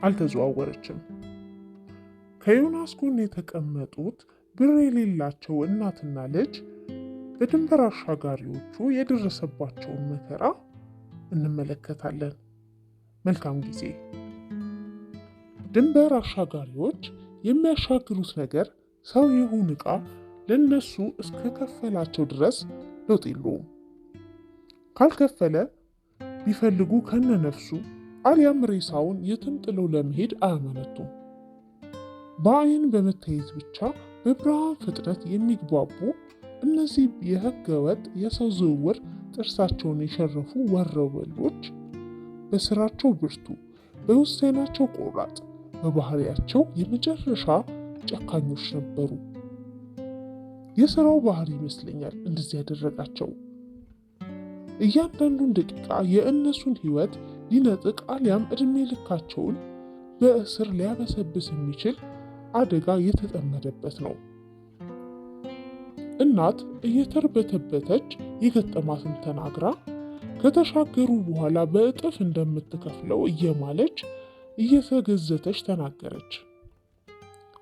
አልተዘዋወረችም። ከዮናስ ጎን የተቀመጡት ብር የሌላቸው እናትና ልጅ በድንበር አሻጋሪዎቹ የደረሰባቸውን መከራ እንመለከታለን። መልካም ጊዜ። ድንበር አሻጋሪዎች የሚያሻግሩት ነገር ሰው ይሁን ዕቃ ለነሱ እስከከፈላቸው ድረስ ለውጥ የለውም። ካልከፈለ ቢፈልጉ ከነነፍሱ አሊያም ሬሳውን የትም ጥለው ለመሄድ አያመነቱም። በአይን በመታየት ብቻ በብርሃን ፍጥነት የሚግባቡ እነዚህ የህገ ወጥ የሰው ዝውውር ጥርሳቸውን የሸረፉ ወረበሎች በስራቸው ብርቱ፣ በውሳኔያቸው ቆራጥ፣ በባህሪያቸው የመጨረሻ ጨካኞች ነበሩ። የስራው ባህሪ ይመስለኛል እንደዚህ ያደረጋቸው። እያንዳንዱን ደቂቃ የእነሱን ህይወት ሊነጥቅ አሊያም እድሜ ልካቸውን በእስር ሊያበሰብስ የሚችል አደጋ የተጠመደበት ነው። እናት እየተርበተበተች የገጠማትን ተናግራ ከተሻገሩ በኋላ በእጥፍ እንደምትከፍለው እየማለች እየተገዘተች ተናገረች።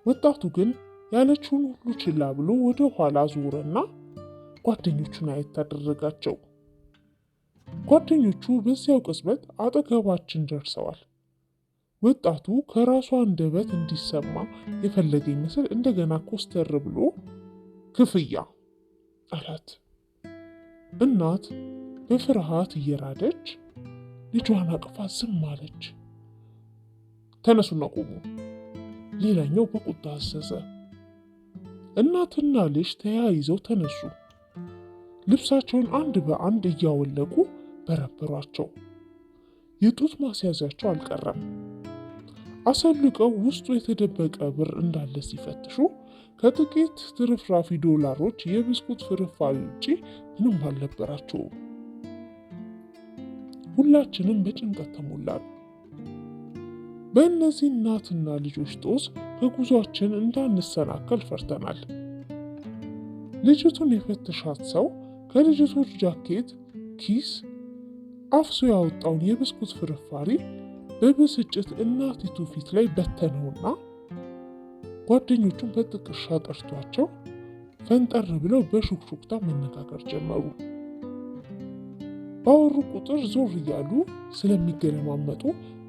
ወጣቱ ግን ያለችውን ሁሉ ችላ ብሎ ወደ ኋላ ዞረና ጓደኞቹን አየት አደረጋቸው። ጓደኞቹ በዚያው ቅጽበት አጠገባችን ደርሰዋል። ወጣቱ ከራሷ አንደበት እንዲሰማ የፈለገ ይመስል እንደገና ኮስተር ብሎ ክፍያ አላት። እናት በፍርሃት እየራደች ልጇን አቅፋ ዝም አለች። ተነሱና ቁሙ። ሌላኛው በቁጣ አዘዘ። እናትና ልጅ ተያይዘው ተነሱ። ልብሳቸውን አንድ በአንድ እያወለቁ በረበሯቸው። የጡት ማስያዛቸው አልቀረም። አሰልቀው ውስጡ የተደበቀ ብር እንዳለ ሲፈትሹ ከጥቂት ትርፍራፊ ዶላሮች የብስኩት ፍርፋሪ ውጪ ምንም አልነበራቸውም። ሁላችንም በጭንቀት ተሞላን። በእነዚህ እናትና ልጆች ጦስ ከጉዟችን እንዳንሰናከል ፈርተናል። ልጅቱን የፈተሻት ሰው ከልጅቱ ጃኬት ኪስ አፍሶ ያወጣውን የብስኩት ፍርፋሪ በብስጭት እናቲቱ ፊት ላይ በተነውና ጓደኞቹን በጥቅሻ ጠርቷቸው ፈንጠር ብለው በሹክሹክታ መነጋገር ጀመሩ። ባወሩ ቁጥር ዞር እያሉ ስለሚገለማመጡ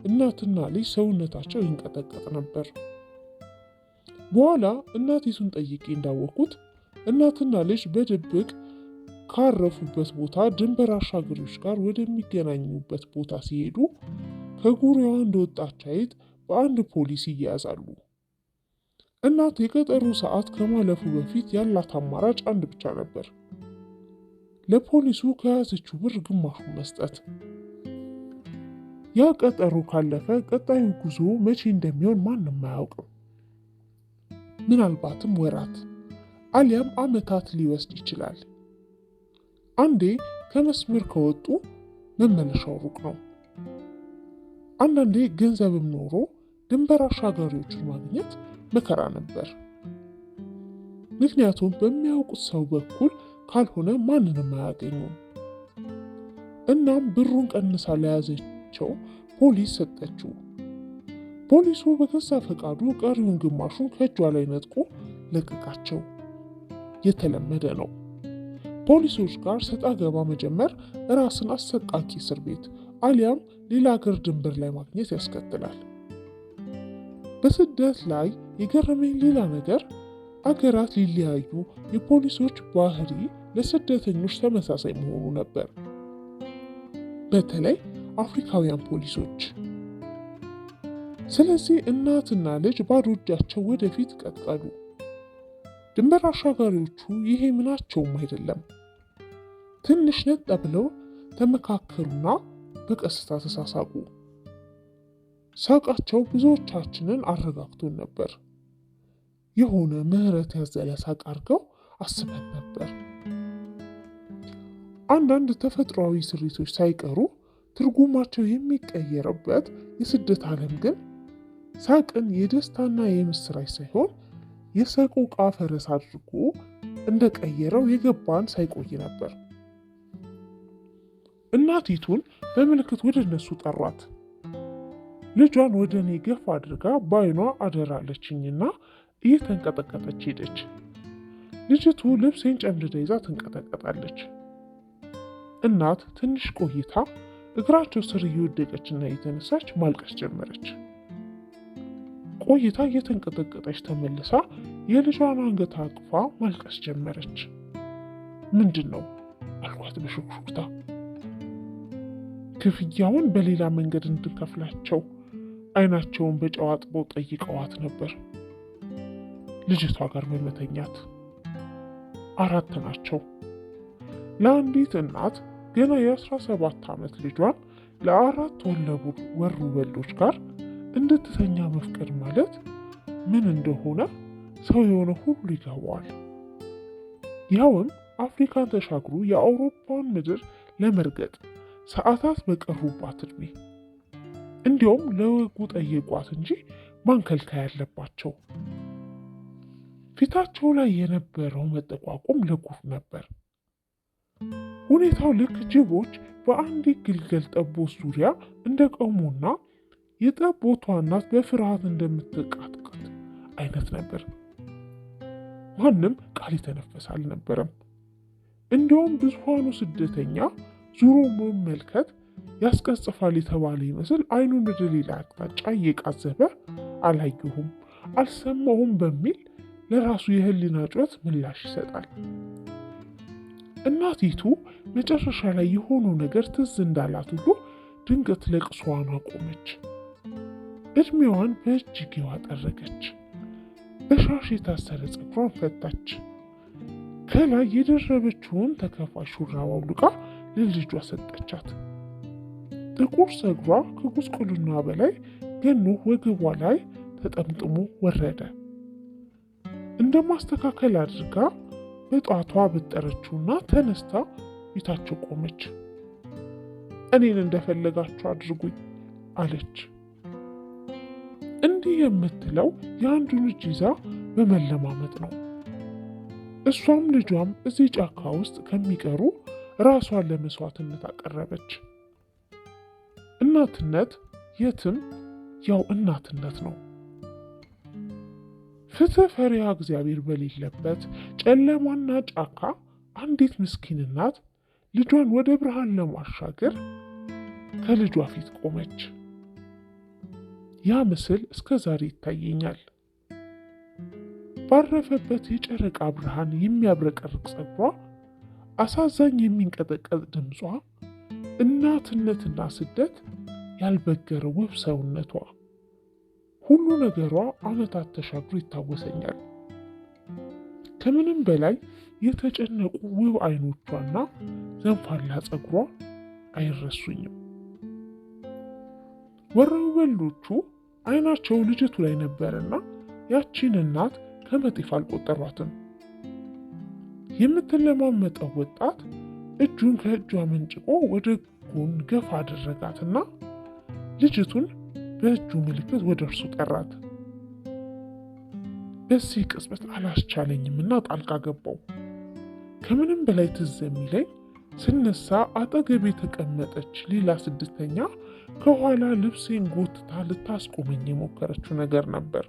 እናትና ልጅ ሰውነታቸው ይንቀጠቀጥ ነበር። በኋላ እናቲቱን ጠይቄ እንዳወቅኩት እናትና ልጅ በድብቅ ካረፉበት ቦታ ድንበር አሻጋሪዎች ጋር ወደሚገናኙበት ቦታ ሲሄዱ ከጉሪዋ እንደወጣች አይጥ በአንድ ፖሊስ ይያዛሉ። እናት የቀጠሮ ሰዓት ከማለፉ በፊት ያላት አማራጭ አንድ ብቻ ነበር። ለፖሊሱ ከያዘችው ብር ግማሹን መስጠት። ያ ቀጠሮ ካለፈ ቀጣዩ ጉዞ መቼ እንደሚሆን ማንም አያውቅም። ምናልባትም ወራት አሊያም ዓመታት ሊወስድ ይችላል። አንዴ ከመስመር ከወጡ መመለሻው ሩቅ ነው። አንዳንዴ ገንዘብም ኖሮ ድንበር አሻጋሪዎችን ማግኘት መከራ ነበር። ምክንያቱም በሚያውቁት ሰው በኩል ካልሆነ ማንንም አያገኙም። እናም ብሩን ቀንሳ ለያዘችው ፖሊስ ሰጠችው። ፖሊሱ በገዛ ፈቃዱ ቀሪውን ግማሹን ከእጇ ላይ ነጥቆ ለቀቃቸው። የተለመደ ነው። ፖሊሶች ጋር ሰጣ ገባ መጀመር ራስን አሰቃቂ እስር ቤት አሊያም ሌላ ሀገር ድንበር ላይ ማግኘት ያስከትላል። በስደት ላይ የገረመኝ ሌላ ነገር አገራት ሊለያዩ የፖሊሶች ባህሪ ለስደተኞች ተመሳሳይ መሆኑ ነበር። በተለይ አፍሪካውያን ፖሊሶች። ስለዚህ እናትና ልጅ ባዶ እጃቸው ወደፊት ቀጠሉ። ድንበር አሻጋሪዎቹ ይሄ ምናቸውም አይደለም። ትንሽ ነጥ ብለው ተመካከሩና በቀስታ ተሳሳቁ። ሳቃቸው ብዙዎቻችንን አረጋግቶን ነበር። የሆነ ምህረት ያዘለ ሳቅ አድርገው አስበን ነበር። አንዳንድ ተፈጥሯዊ ስሪቶች ሳይቀሩ ትርጉማቸው የሚቀየርበት የስደት ዓለም ግን ሳቅን የደስታና የምስራች ሳይሆን የሰቆቃ ፈረስ አድርጎ እንደቀየረው የገባን ሳይቆይ ነበር። እናቲቱን በምልክት ወደ እነሱ ጠሯት። ልጇን ወደ እኔ ገፍ አድርጋ በዓይኗ አደራለችኝና እየተንቀጠቀጠች ሄደች። ልጅቱ ልብሴን ጨምድዳ ይዛ ትንቀጠቀጣለች። እናት ትንሽ ቆይታ እግራቸው ስር እየወደቀችና እየተነሳች ማልቀስ ጀመረች። ቆይታ እየተንቀጠቀጠች ተመልሳ የልጇን አንገት አቅፋ ማልቀስ ጀመረች። ምንድን ነው አልኳት በሹክሹክታ። ክፍያውን በሌላ መንገድ እንድከፍላቸው አይናቸውን በጨው አጥበው ጠይቀዋት ነበር። ልጅቷ ጋር በመተኛት 4 ናቸው። ለአንዲት እናት ገና የ17 ዓመት ልጇን ለ4 ወሩ በሎች ጋር እንድትተኛ መፍቀድ ማለት ምን እንደሆነ ሰው የሆነ ሁሉ ይገባዋል። ያውም አፍሪካን ተሻግሮ የአውሮፓን ምድር ለመርገጥ ሰዓታት በቀሩባት እድሜ። እንዲያውም ለወጉ ጠየቋት እንጂ ማንከልከያ ያለባቸው። ፊታቸው ላይ የነበረው መጠቋቁም ለጉፍ ነበር። ሁኔታው ልክ ጅቦች በአንዲት ግልገል ጠቦት ዙሪያ እንደቆሙና የጠቦቷ እናት በፍርሃት እንደምትቃጥቀጥ አይነት ነበር። ማንም ቃል የተነፈሰ አልነበረም። እንዲያውም ብዙሃኑ ስደተኛ ዙሮ መመልከት ያስቀጽፋል የተባለ ይመስል አይኑን ወደ ሌላ አቅጣጫ እየቃዘበ አላየሁም፣ አልሰማሁም በሚል ለራሱ የህሊና ጩኸት ምላሽ ይሰጣል። እናቲቱ መጨረሻ ላይ የሆነው ነገር ትዝ እንዳላት ሁሉ ድንገት ለቅሷን አቆመች። እድሜዋን በእጅጌዋ ጠረገች። በሻሽ የታሰረ ፀጉሯን ፈታች። ከላይ የደረበችውን ተከፋሽ ሹራብ አውልቃ ለልጇ ሰጠቻት። ጥቁር ፀጉሯ ከጉስቁልና በላይ ገኖ ወገቧ ላይ ተጠምጥሞ ወረደ። እንደ ማስተካከል አድርጋ በጧቷ በጠረችውና ተነስታ ፊታቸው ቆመች። እኔን እንደፈለጋችሁ አድርጉኝ አለች። እንዲህ የምትለው የአንዱን እጅ ይዛ በመለማመጥ ነው። እሷም ልጇም እዚህ ጫካ ውስጥ ከሚቀሩ ራሷን ለመስዋዕትነት አቀረበች። እናትነት የትም ያው እናትነት ነው። ፍትህ ፈሪሃ እግዚአብሔር በሌለበት ጨለማና ጫካ አንዲት ምስኪን እናት ልጇን ወደ ብርሃን ለማሻገር ከልጇ ፊት ቆመች። ያ ምስል እስከ ዛሬ ይታየኛል። ባረፈበት የጨረቃ ብርሃን የሚያብረቀርቅ ፀጉሯ፣ አሳዛኝ የሚንቀጠቀጥ ድምጿ፣ እናትነትና ስደት ያልበገረ ውብ ሰውነቷ፣ ሁሉ ነገሯ ዓመታት ተሻግሮ ይታወሰኛል። ከምንም በላይ የተጨነቁ ውብ አይኖቿና ዘንፋላ ፀጉሯ አይረሱኝም። ወሮበሎቹ አይናቸው ልጅቱ ላይ ነበርና ያቺን እናት ከመጤፍ አልቆጠሯትም። የምትለማመጠው ወጣት እጁን ከእጇ መንጭቆ ወደ ጎን ገፋ አደረጋትና ልጅቱን በእጁ ምልክት ወደ እርሱ ጠራት። በዚህ ቅጽበት አላስቻለኝምና ጣልቃ ገባው። ከምንም በላይ ትዝ የሚለኝ ስነሳ አጠገቤ የተቀመጠች ሌላ ስደተኛ ከኋላ ልብሴን ጎትታ ልታስቆመኝ የሞከረችው ነገር ነበር።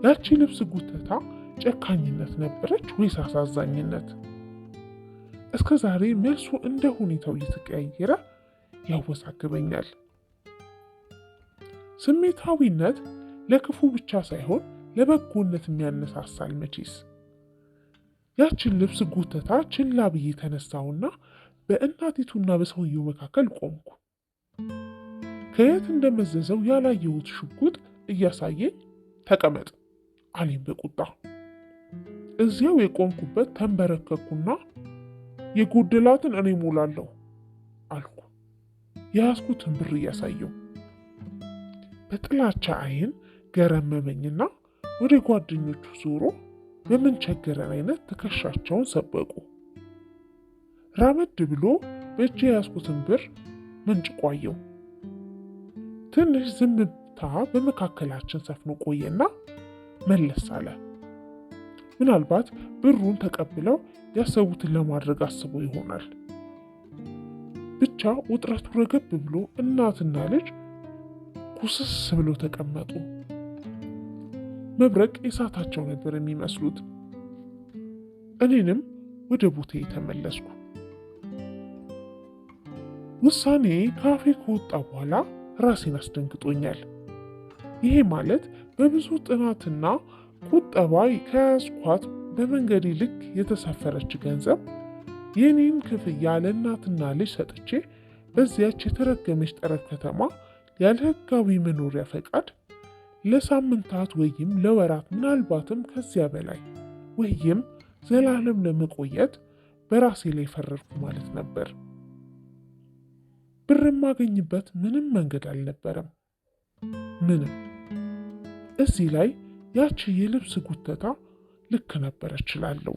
ያቺ ልብስ ጉተታ ጨካኝነት ነበረች ወይስ አሳዛኝነት? እስከ ዛሬ መልሱ እንደ ሁኔታው እየተቀያየረ ያወዛግበኛል። ስሜታዊነት ለክፉ ብቻ ሳይሆን ለበጎነት የሚያነሳሳል መቼስ። ያችን ልብስ ጉተታ ችላ ብዬ ተነሳውና በእናቲቱና በሰውየው መካከል ቆምኩ። ከየት እንደመዘዘው ያላየሁት ሽጉጥ እያሳየኝ ተቀመጥ አለኝ በቁጣ። እዚያው የቆምኩበት ተንበረከኩና የጎደላትን እኔ ሞላለሁ አልኩ፣ የያዝኩትን ብር እያሳየው። በጥላቻ አይን ገረመመኝና ወደ ጓደኞቹ ዞሮ በምን ቸገረን አይነት ትከሻቸውን ሰበቁ። ራመድ ብሎ በእጅ የያዝኩትን ብር መንጭቋየው። ትንሽ ዝምታ በመካከላችን ሰፍኖ ቆየና መለስ አለ። ምናልባት ብሩን ተቀብለው ያሰቡትን ለማድረግ አስበው ይሆናል። ብቻ ውጥረቱ ረገብ ብሎ እናትና ልጅ ኩስስ ብሎ ተቀመጡ። መብረቅ የሳታቸው ነበር የሚመስሉት። እኔንም ወደ ቦታዬ ተመለስኩ። ውሳኔ ካፌ ከወጣ በኋላ ራሴን አስደንግጦኛል። ይሄ ማለት በብዙ ጥናትና ቁጠባ ከያዝኳት በመንገዴ ልክ የተሰፈረች ገንዘብ የኔን ክፍያ ለእናትና ልጅ ሰጥቼ በዚያች የተረገመች ጠረፍ ከተማ ያለ ሕጋዊ መኖሪያ ፈቃድ ለሳምንታት ወይም ለወራት ምናልባትም ከዚያ በላይ ወይም ዘላለም ለመቆየት በራሴ ላይ ፈረድኩ ማለት ነበር። ብር የማገኝበት ምንም መንገድ አልነበረም። ምንም። እዚህ ላይ ያቺ የልብስ ጉተታ ልክ ነበር እችላለሁ።